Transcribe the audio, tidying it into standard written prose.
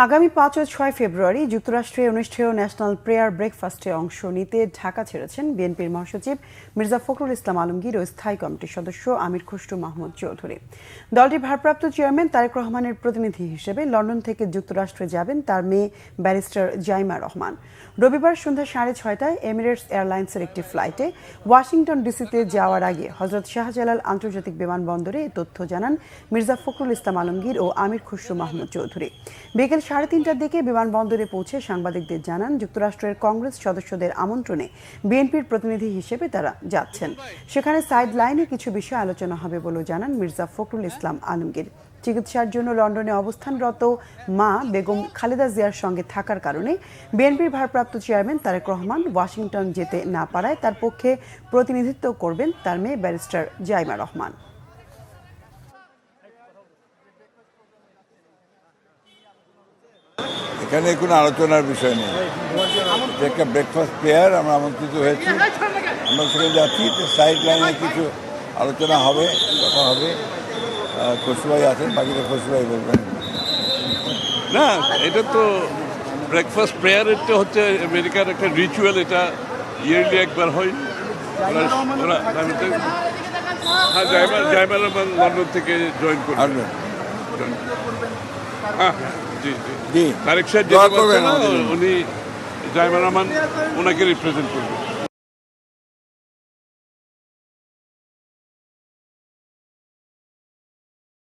আগামী ৫ ও ৬ ফেব্রুয়ারি যুক্তরাষ্ট্রে অনুষ্ঠেয় ন্যাশনাল প্রেয়ার ব্রেকফাস্টে অংশ নিতে ঢাকা ছেড়েছেন বিএনপির মহাসচিব মির্জা ফখরুল ইসলাম আলমগীর ও স্থায়ী কমিটির সদস্য আমির খসরু মাহমুদ চৌধুরী। দলটির ভারপ্রাপ্ত চেয়ারম্যান তারেক রহমানের প্রতিনিধি হিসেবে লন্ডন থেকে যুক্তরাষ্ট্রে যাবেন তার মেয়ে ব্যারিস্টার জাইমা রহমান। রবিবার সন্ধ্যা 6:30টায় এমিরেটস এয়ারলাইন্সের একটি ফ্লাইটে ওয়াশিংটন ডিসিতে যাওয়ার আগে হজরত শাহজালাল আন্তর্জাতিক বিমানবন্দরে এ তথ্য জানান মির্জা ফখরুল ইসলাম আলমগীর ও আমির খসরু মাহমুদ চৌধুরী। বিকেল 3:30টার দিকে বিমানবন্দরে পৌঁছে সাংবাদিকদের জানান যুক্তরাষ্ট্রের কংগ্রেস সদস্যদের আমন্ত্রণে বিএনপির প্রতিনিধি হিসেবে তারা যাচ্ছেন। সেখানে সাইড লাইনে কিছু বিষয় আলোচনা হবে বলেও জানান মির্জা ফখরুল ইসলাম আলমগীর। চিকিৎসার জন্য লন্ডনে অবস্থানরত মা বেগম খালেদা জিয়ার সঙ্গে থাকার কারণে বিএনপির ভারপ্রাপ্ত চেয়ারম্যান তারেক রহমান ওয়াশিংটন যেতে না পারায় তার পক্ষে প্রতিনিধিত্ব করবেন তার মেয়ে ব্যারিস্টার জাইমা রহমান। এখানে কোনো আলোচনার বিষয় নেই, একটা ব্রেকফাস্ট পেয়ার আমরা আমন্ত্রিত হয়েছি, আমরা সেখানে যাচ্ছি। সাইড লাইনে কিছু আলোচনা হবে, কথা হবে। খসরুভাই আছেন, বাকিটা খসরুভাই বলবেন। না, এটা তো ব্রেকফাস্ট প্রেয়ারটা হচ্ছে আমেরিকার একটা রিচুয়াল, এটা ইয়ারলি একবার হয়। হ্যাঁ, জাইমা রহমান লন্ডন থেকে জয়েন করবেন। হ্যাঁ, জি জি, তারেক সাহেব যেটা বলছেন উনি জাইমা রহমান ওনাকে রিপ্রেজেন্ট করবেন।